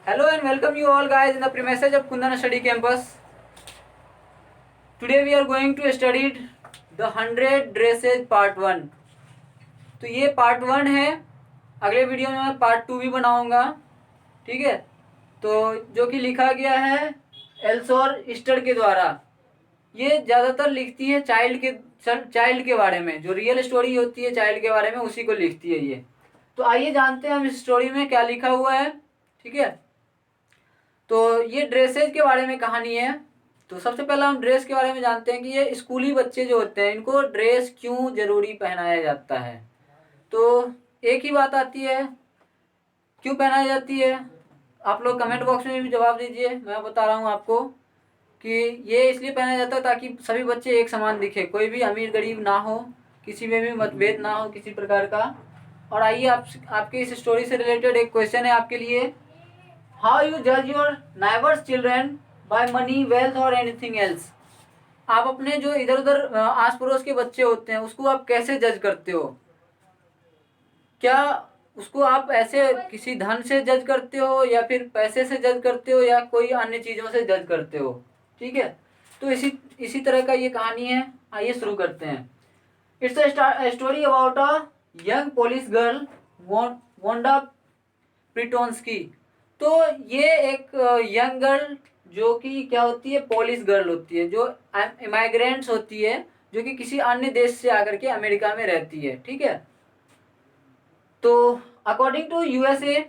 Hello and welcome you all guys in the premises of Kundana Study Campus. Today we are going to study the 100 dresses part 1. तो ये part 1 है. अगले video में मैं part 2 भी बनाऊंगा. ठीक है. तो जो कि लिखा गया है एल्सोर स्टर के द्वारा. ये ज़्यादातर लिखती है चाइल्ड के बारे में. जो रियल स्टोरी होती है चाइल्ड के बारे में उसी को लिखती है ये. तो आइए जानते हैं हम इस स्टोरी में क्या लिखा हुआ है. ठीक है. तो ये ड्रेसेज के बारे में कहानी है. तो सबसे पहले हम ड्रेस के बारे में जानते हैं कि ये स्कूली बच्चे जो होते हैं इनको ड्रेस क्यों ज़रूरी पहनाया जाता है. तो एक ही बात आती है, क्यों पहनाई जाती है. आप लोग कमेंट बॉक्स में भी जवाब दीजिए. मैं बता रहा हूँ आपको कि ये इसलिए पहनाया जाता है ताकि सभी बच्चे एक समान दिखे, कोई भी अमीर गरीब ना हो, किसी में भी मतभेद ना हो किसी प्रकार का. और आइए आपके इस स्टोरी से रिलेटेड एक क्वेश्चन है आपके लिए. हाउ यू जज your neighbours children by money, wealth और एनीथिंग एल्स. आप अपने जो इधर उधर आस पड़ोस के बच्चे होते हैं उसको आप कैसे जज करते हो. क्या उसको आप ऐसे किसी धन से जज करते हो या फिर पैसे से जज करते हो या कोई अन्य चीज़ों से जज करते हो. ठीक है. तो इसी तरह का ये कहानी है. आइए शुरू करते हैं. It's a story about a young police girl Wanda Pritonski. तो ये एक यंग गर्ल जो कि क्या होती है, पोलिस गर्ल होती है, जो इमाइग्रेंट्स होती है, जो कि किसी अन्य देश से आकर के अमेरिका में रहती है. ठीक है. तो according to USA,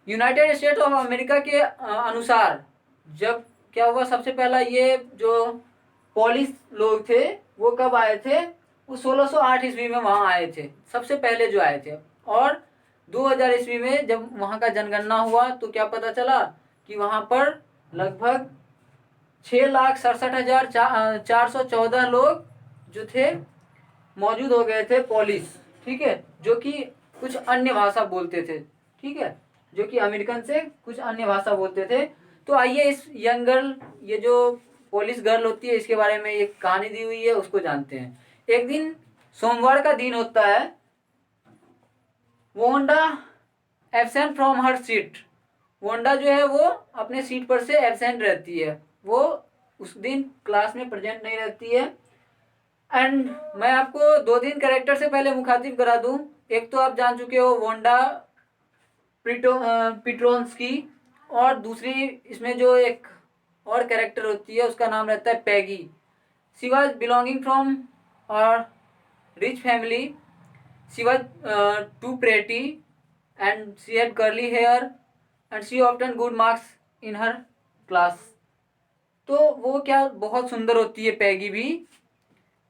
United States of America के अनुसार जब क्या हुआ, सबसे पहला ये जो पोलिस लोग थे वो कब आए थे, वो 1608 ईस्वी में वहाँ आए थे, सबसे पहले जो आए थे. और 2000 ईस्वी में जब वहाँ का जनगणना हुआ तो क्या पता चला कि वहाँ पर लगभग 6,67,414 लोग जो थे मौजूद हो गए थे पोलिस. ठीक है. जो कि कुछ अन्य भाषा बोलते थे. ठीक है. जो कि अमेरिकन से कुछ अन्य भाषा बोलते थे. तो आइए इस यंग गर्ल, ये जो पुलिस गर्ल होती है, इसके बारे में एक कहानी दी हुई है, उसको जानते हैं. एक दिन सोमवार का दिन होता है. Wanda absent from her seat. Wanda जो है वो अपने सीट पर से एब्सेंट रहती है. वो उस दिन क्लास में प्रेजेंट नहीं रहती है. एंड मैं आपको 2-3 कैरेक्टर से पहले मुखातिब करा दूं. एक तो आप जान चुके हो वोंडा पिट्रोन्स्की, और दूसरी इसमें जो एक और कैरेक्टर होती है उसका नाम रहता है Peggy. She was belonging from और rich family. She was too pretty and she had curly hair and she often good marks in her class. तो वो क्या बहुत सुंदर होती है पैगी भी,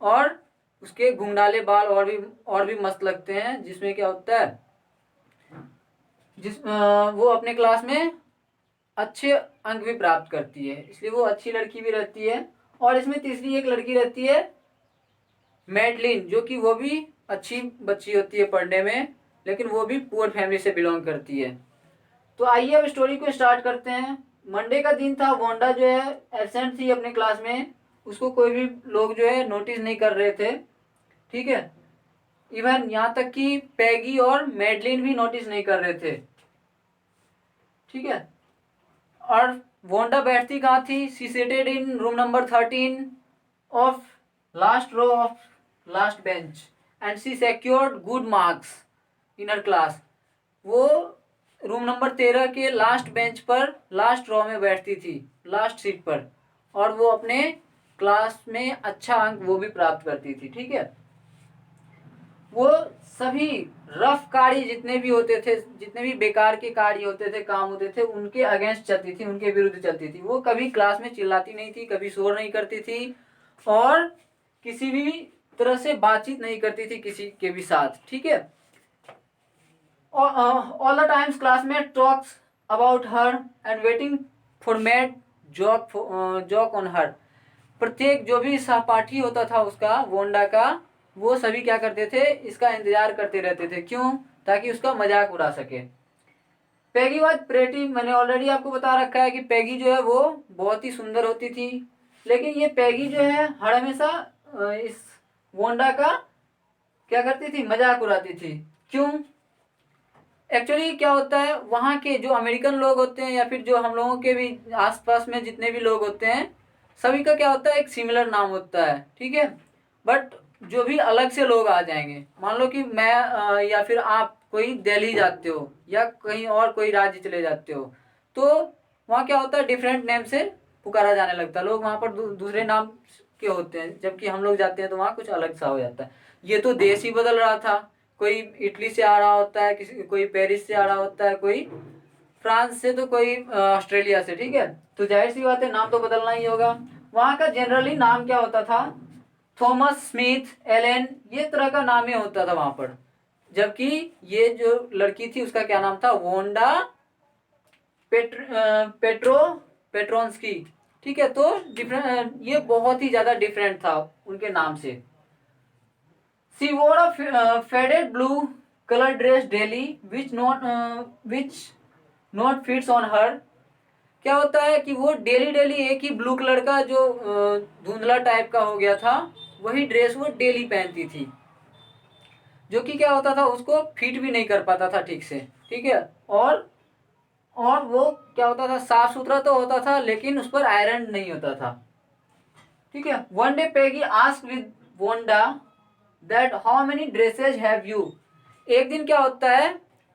और उसके घुंघराले बाल और भी मस्त लगते हैं, जिसमें क्या होता है वो अपने क्लास में अच्छे अंक भी प्राप्त करती है, इसलिए वो अच्छी लड़की भी रहती है. और इसमें तीसरी एक लड़की रहती है मैडलिन, जो कि वो भी अच्छी बच्ची होती है पढ़ने में, लेकिन वो भी पुअर फैमिली से बिलोंग करती है. तो आइए अब स्टोरी को स्टार्ट करते हैं. मंडे का दिन था. वोंडा जो है एब्सेंट थी अपने क्लास में. उसको कोई भी लोग जो है नोटिस नहीं कर रहे थे. ठीक है. इवन यहाँ तक कि पैगी और मैडलिन भी नोटिस नहीं कर रहे थे. ठीक है. और वोंडा बैठती कहाँ थी, she seated in room number 13 of last row of last bench and she secured good marks in her class. वो रूम नंबर 13 के लास्ट बेंच पर लास्ट रो में बैठती थी, लास्ट सीट पर, और वो अपने क्लास में अच्छा अंक वो भी प्राप्त करती थी. ठीक है. वो सभी रफ कार्य जितने भी होते थे, जितने भी बेकार के कार्य होते थे, काम होते थे, उनके अगेंस्ट चलती थी, उनके विरुद्ध चलती थी. वो कभी क्लास में चिल्लाती नहीं थी, कभी शोर नहीं करती थी, और किसी भी तरह से बातचीत नहीं करती थी किसी के भी साथ. ठीक है. All the times classmate talks about her and waiting for made joke on her. प्रत्येक जो भी सहपाठी होता था उसका, वोंडा का, वो सभी क्या करते थे, इसका इंतजार करते रहते थे. क्यों? ताकि उसका मजाक उड़ा सके. पैगी वाज प्रेटी. मैंने ऑलरेडी आपको बता रखा है कि पैगी जो है वो बहुत ही सुंदर होती थी, लेकिन ये पैगी जो है हर हमेशा इस वोंडा का क्या करती थी, मजाक उड़ाती थी. क्यों? एक्चुअली क्या होता है, वहाँ के जो अमेरिकन लोग होते हैं या फिर जो हम लोगों के भी आसपास में जितने भी लोग होते हैं, सभी का क्या होता है, एक सिमिलर नाम होता है, ठीक है। बट जो भी अलग से लोग आ जाएंगे, मान लो कि मैं या फिर आप कोई दिल्ली जाते हो या कहीं और कोई राज्य चले जाते हो, तो वहाँ क्या होता है, डिफरेंट नेम से पुकारा जाने लगता है। लोग वहाँ पर दूसरे नाम के होते हैं, जबकि हम लोग जाते हैं तो वहाँ कुछ अलग सा हो जाता है। ये तो देश ही बदल रहा था, कोई इटली से आ रहा होता है, किसी कोई पेरिस से आ रहा होता है, कोई फ्रांस से, तो कोई ऑस्ट्रेलिया से, ठीक है। तो जाहिर सी बात है, नाम तो बदलना ही होगा। वहाँ का जनरली नाम क्या होता था, थॉमस, स्मिथ, एलन, ये तरह का नाम ही होता था वहाँ पर। जबकि ये जो लड़की थी उसका क्या नाम था, वोंडा पेट्रो पेट्रोन्स्की, ठीक है। तो डिफरेंट, ये बहुत ही ज्यादा डिफरेंट था उनके नाम से। She wore a faded blue colored dress daily, which not fits on her. क्या होता है कि वो डेली डेली एक ही ब्लू कलर का जो धुंधला टाइप का हो गया था, वही ड्रेस वो डेली पहनती थी, जो कि क्या होता था, उसको फिट भी नहीं कर पाता था ठीक से, ठीक है। और और वो क्या होता था, साफ सुथरा तो होता था लेकिन उस पर आयरन नहीं होता था, ठीक है। One day Peggy asked with Wanda that how many dresses have you. एक दिन क्या होता है,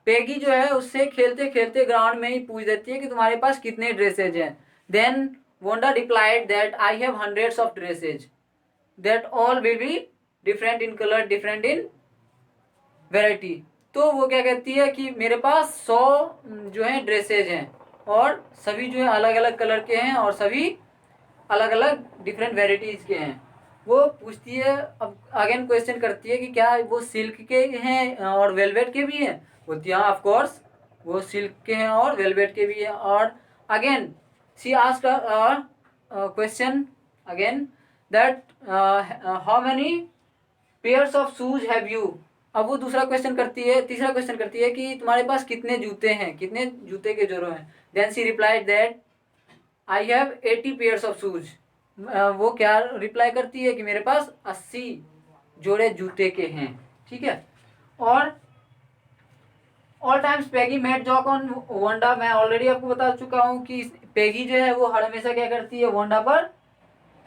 पेगी जो है उससे खेलते खेलते ग्राउंड में ही पूछ देती है कि तुम्हारे पास कितने ड्रेसेज हैं। Then Wanda replied that I have hundreds of dresses that all will be different in colour, different in variety. तो वो क्या कहती है कि मेरे पास 100 जो है ड्रेसेज हैं, और सभी जो है अलग अलग कलर के हैं, और सभी अलग अलग डिफरेंट वेराइटीज के हैं। वो पूछती है, अब अगेन क्वेश्चन करती है कि क्या वो सिल्क के हैं और वेलवेट के भी हैं। बोलती है हाँ ऑफ कोर्स, वो सिल्क के हैं और वेलवेट के भी हैं। और again she asked question again that how many pairs of shoes have you. अब वो दूसरा क्वेश्चन करती है, तीसरा क्वेश्चन करती है कि तुम्हारे पास कितने जूते हैं, कितने जूते के जोड़े हैं। Then she replied that I have 80 pairs of shoes. वो क्या रिप्लाई करती है कि मेरे पास 80 जोड़े जूते के हैं, ठीक है। और all times Peggy made joke on Wanda. मैं ऑलरेडी आपको बता चुका हूँ कि पेगी जो है वो हर हमेशा क्या करती है, वोंडा पर,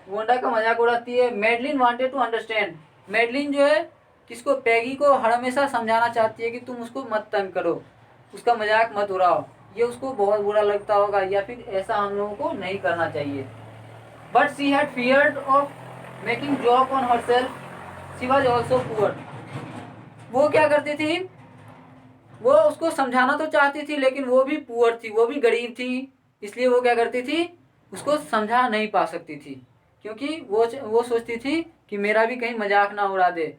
वोंडा का मजाक उड़ाती है। Madeline wanted to understand. Madeline जो है किसको, पेगी को हर हमेशा समझाना चाहती है कि तुम उसको मत तंग करो, उसका मजाक मत उड़ाओ, ये उसको बहुत बुरा लगता होगा, या फिर ऐसा हम लोगों को नहीं करना चाहिए। But she had feared of making joke on herself, she was also poor. वो क्या करती थी, वो उसको समझाना तो चाहती थी लेकिन वो भी पुअर थी, वो भी गरीब थी, इसलिए वो क्या करती थी, उसको समझा नहीं पा सकती थी, क्योंकि वो सोचती थी कि मेरा भी कहीं मजाक ना उड़ा दे।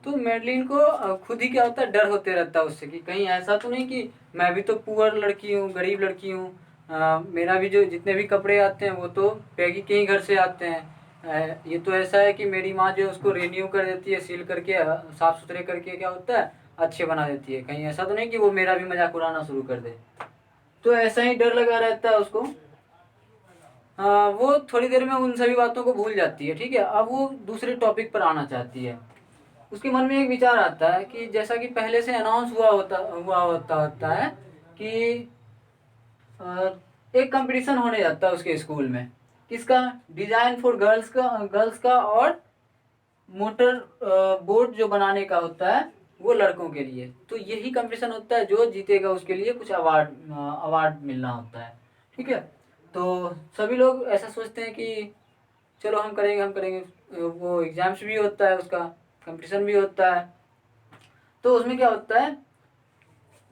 तो मेडलिन को खुद ही क्या होता है, डर होते रहता है उससे कि कहीं ऐसा तो नहीं कि मैं भी तो पुअर लड़की हूँ, गरीब लड़की हूँ, मेरा भी जो जितने भी कपड़े आते हैं वो तो पैगी के ही घर से आते हैं। ये तो ऐसा है कि मेरी माँ जो है उसको रिन्यू कर देती है, सील करके साफ सुथरे करके क्या होता है, अच्छे बना देती है। कहीं ऐसा तो नहीं कि वो मेरा भी मजाक उड़ाना शुरू कर दे। तो ऐसा ही डर लगा रहता है उसको। वो थोड़ी देर में उन सभी बातों को भूल जाती है, ठीक है। अब वो दूसरे टॉपिक पर आना चाहती है। उसके मन में एक विचार आता है कि जैसा कि पहले से अनाउंस हुआ होता है कि एक कंपटीशन होने जाता है उसके स्कूल में, किसका, डिजाइन फॉर गर्ल्स का और मोटर बोट जो बनाने का होता है वो लड़कों के लिए। तो यही कंपटीशन होता है, जो जीतेगा उसके लिए कुछ अवार्ड मिलना होता है, ठीक है। तो सभी लोग ऐसा सोचते हैं कि चलो हम करेंगे। वो एग्जाम्स भी होता है, उसका कंपटीशन भी होता है। तो उसमें क्या होता है,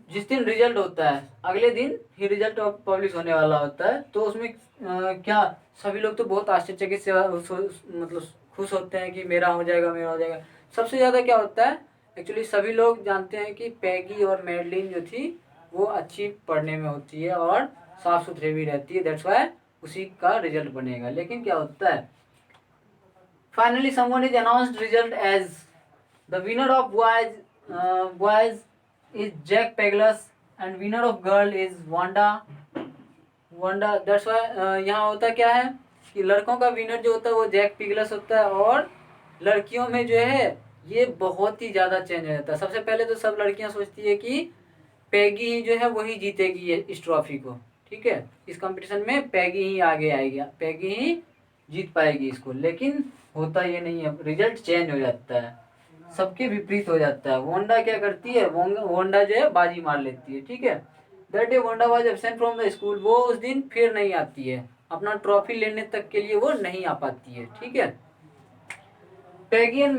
जिस दिन रिजल्ट होता है अगले दिन ही रिजल्ट पब्लिश होने वाला होता है। तो उसमें क्या सभी लोग तो बहुत आश्चर्यचकित से मतलब खुश होते हैं कि मेरा हो जाएगा, मेरा हो जाएगा। सबसे ज़्यादा क्या होता है, एक्चुअली सभी लोग जानते हैं कि पैगी और मेडलिन जो थी वो अच्छी पढ़ने में होती है और साफ सुथरे भी रहती है, दैट्स वाई उसी का रिजल्ट बनेगा। लेकिन क्या होता है, finally someone is announced result as the winner of boys is Jack Paglas and winner of girl is Wanda that's why यहाँ होता क्या है कि लड़कों का विनर जो होता है वो जैक पिगलस होता है, और लड़कियों में जो है ये बहुत ही ज़्यादा चेंज हो जाता है। सबसे पहले तो सब लड़कियां सोचती है कि पैगी ही जो है वही जीतेगी इस ट्रॉफी को, ठीक है, इस कंपटीशन में पैगी ही आगे आएगी, पैगी ही जीत पाएगी इसको, लेकिन होता ये नहीं है, रिजल्ट चेंज हो जाता है, सबके विपरीत हो जाता है। वोंडा क्या करती है, वोंडा जो है बाजी मार लेती है, ठीक है। That day Wanda was absent from the school, वो उस दिन फिर नहीं आती है, अपना ट्रॉफी लेने तक के लिए वो नहीं आ पाती है, ठीक है। पैगी एंड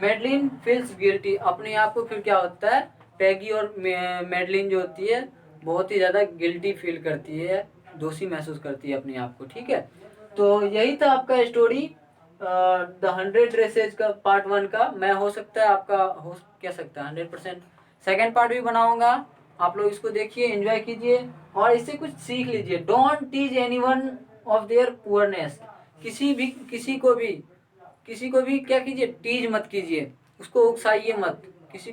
मेडलिन फील्स गिल्टी, अपने आप को फिर क्या होता है, पैगी और मेडलिन जो होती है बहुत ही ज़्यादा गिल्टी फील करती है, दोषी महसूस करती है अपने आप को, ठीक है। तो यही था आपका स्टोरी द 100 ड्रेसेज का पार्ट 1 का। मैं हो सकता है आपका हो क्या सकता है 100% सेकेंड पार्ट भी बनाऊंगा, आप लोग इसको देखिए, एंजॉय कीजिए और इससे कुछ सीख लीजिए। Don't tease anyone of their poorness, किसी को भी क्या कीजिए, टीज मत कीजिए, उसको उकसाइए मत, किसी